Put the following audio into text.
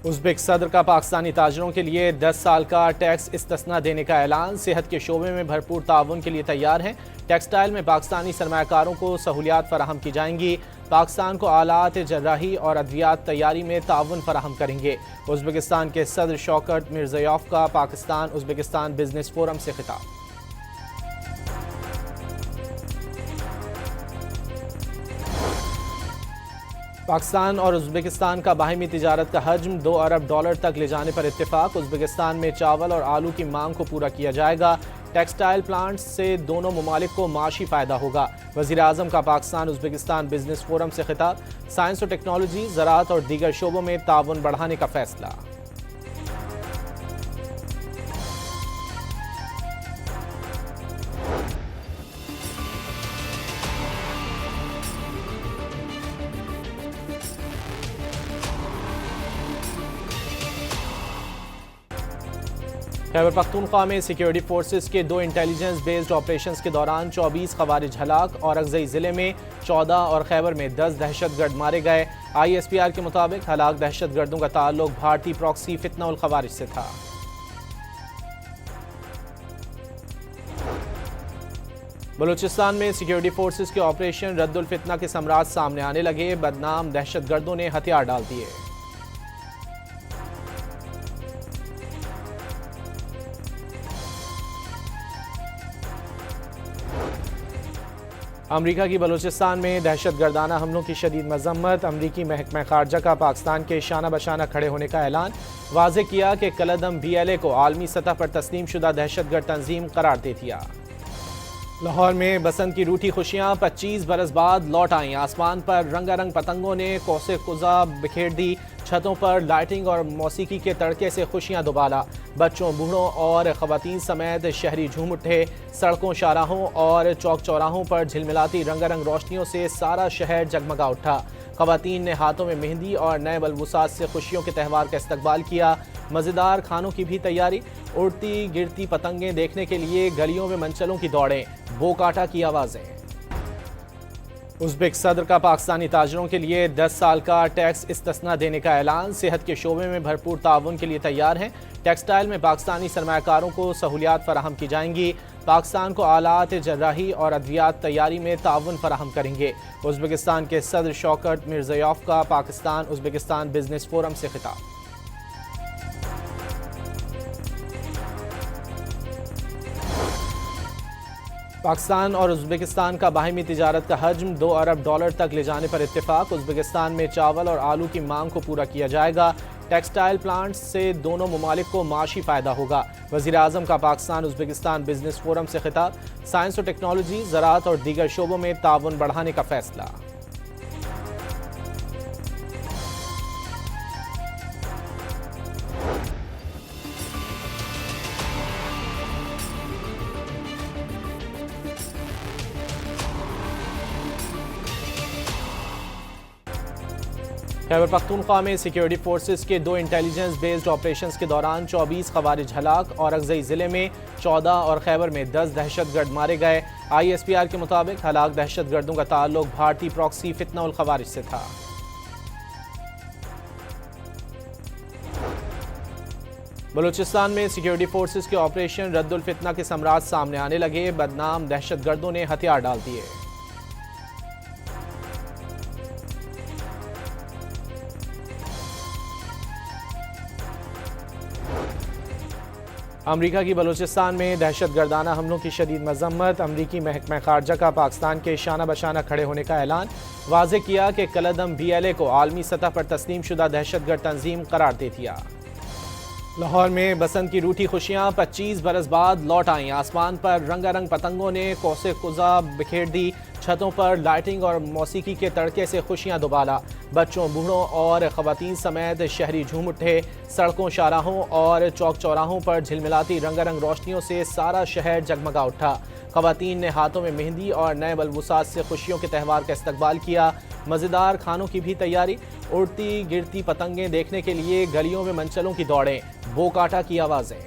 ازبک صدر کا پاکستانی تاجروں کے لیے 10 سال کا ٹیکس استثنا دینے کا اعلان۔ صحت کے شعبے میں بھرپور تعاون کے لیے تیار ہیں۔ ٹیکسٹائل میں پاکستانی سرمایہ کاروں کو سہولیات فراہم کی جائیں گی۔ پاکستان کو آلات جراحی اور ادویات تیاری میں تعاون فراہم کریں گے۔ ازبکستان کے صدر شوکت مرزیوف کا پاکستان ازبکستان بزنس فورم سے خطاب۔ پاکستان اور ازبکستان کا باہمی تجارت کا حجم $2 ارب تک لے جانے پر اتفاق۔ ازبکستان میں چاول اور آلو کی مانگ کو پورا کیا جائے گا۔ ٹیکسٹائل پلانٹس سے دونوں ممالک کو معاشی فائدہ ہوگا۔ وزیر اعظم کا پاکستان ازبکستان بزنس فورم سے خطاب۔ سائنس اور ٹیکنالوجی، زراعت اور دیگر شعبوں میں تعاون بڑھانے کا فیصلہ۔ خیبر پختونخوا میں سیکیورٹی فورسز کے 2 انٹیلیجنس بیسڈ آپریشنز کے دوران 24 خوارج ہلاک۔ اورنگزئی ضلع میں 14 اور خیبر میں 10 دہشت گرد مارے گئے۔ ISPR کے مطابق ہلاک دہشت گردوں کا تعلق بھارتی پراکسی فتنہ الخوارج سے تھا۔ بلوچستان میں سیکیورٹی فورسز کے آپریشن رد الفتنہ کے ثمرات سامنے آنے لگے۔ بدنام دہشت گردوں نے ہتھیار ڈال دیے۔ امریکہ کی بلوچستان میں دہشت گردانہ حملوں کی شدید مذمت۔ امریکی محکمہ خارجہ کا پاکستان کے شانہ بشانہ کھڑے ہونے کا اعلان۔ واضح کیا کہ کالعدم BLA کو عالمی سطح پر تسلیم شدہ دہشت گرد تنظیم قرار دے دیا۔ لاہور میں بسنت کی روٹھی خوشیاں 25 برس بعد لوٹ آئیں۔ آسمان پر رنگا رنگ پتنگوں نے قوس قزح بکھیر دی۔ چھتوں پر لائٹنگ اور موسیقی کے تڑکے سے خوشیاں دوبالا۔ بچوں، بوڑھوں اور خواتین سمیت شہری جھوم اٹھے۔ سڑکوں، شاہراہوں اور چوک چوراہوں پر جھلملاتی رنگا رنگ روشنیوں سے سارا شہر جگمگا اٹھا۔ خواتین نے ہاتھوں میں مہندی اور نئے ملبوسات سے خوشیوں کے تہوار کا استقبال کیا۔ مزیدار کھانوں کی بھی تیاری۔ اڑتی گرتی پتنگیں دیکھنے کے لیے گلیوں میں منچلوں کی دوڑیں، بو کاٹا کی آوازیں۔ ازبک صدر کا پاکستانی تاجروں کے لیے 10 سال کا ٹیکس استثنا دینے کا اعلان۔ صحت کے شعبے میں بھرپور تعاون کے لیے تیار ہیں۔ ٹیکسٹائل میں پاکستانی سرمایہ کاروں کو سہولیات فراہم کی جائیں گی۔ پاکستان کو آلات جراحی اور ادویات تیاری میں تعاون فراہم کریں گے۔ ازبکستان کے صدر شوکت مرزیوف کا پاکستان ازبکستان بزنس فورم سے خطاب۔ پاکستان اور ازبکستان کا باہمی تجارت کا حجم $2 ارب تک لے جانے پر اتفاق۔ ازبکستان میں چاول اور آلو کی مانگ کو پورا کیا جائے گا۔ ٹیکسٹائل پلانٹس سے دونوں ممالک کو معاشی فائدہ ہوگا۔ وزیر اعظم کا پاکستان ازبکستان بزنس فورم سے خطاب۔ سائنس اور ٹیکنالوجی، زراعت اور دیگر شعبوں میں تعاون بڑھانے کا فیصلہ۔ خیبر پختونخوا میں سیکیورٹی فورسز کے 2 انٹیلیجنس بیسڈ آپریشنز کے دوران 24 خوارج ہلاک۔ اورنگزئی ضلع میں 14 اور خیبر میں 10 دہشت گرد مارے گئے۔ ISPR کے مطابق ہلاک دہشت گردوں کا تعلق بھارتی پراکسی فتنہ الخوارج سے تھا۔ بلوچستان میں سیکیورٹی فورسز کے آپریشن رد الفتنہ کے ثمرات سامنے آنے لگے۔ بدنام دہشت گردوں نے ہتھیار ڈال دیے۔ امریکہ کی بلوچستان میں دہشت گردانہ حملوں کی شدید مذمت۔ امریکی محکمہ خارجہ کا پاکستان کے شانہ بشانہ کھڑے ہونے کا اعلان۔ واضح کیا کہ کالعدم BLA کو عالمی سطح پر تسلیم شدہ دہشت گرد تنظیم قرار دے دیا۔ لاہور میں بسنت کی روٹھی خوشیاں 25 برس بعد لوٹ آئیں۔ آسمان پر رنگا رنگ پتنگوں نے قوس قزح بکھیر دی۔ چھتوں پر لائٹنگ اور موسیقی کے تڑکے سے خوشیاں دوبالا۔ بچوں، بوڑھوں اور خواتین سمیت شہری جھوم اٹھے۔ سڑکوں، شاہراہوں اور چوک چوراہوں پر جھلملاتی رنگا رنگ روشنیوں سے سارا شہر جگمگا اٹھا۔ خواتین نے ہاتھوں میں مہندی اور نئے ملبوسات سے خوشیوں کے تہوار کا استقبال کیا۔ مزیدار کھانوں کی بھی تیاری۔ اڑتی گرتی پتنگیں دیکھنے کے لیے گلیوں میں منچلوں کی دوڑیں، بو کاٹا کی آوازیں۔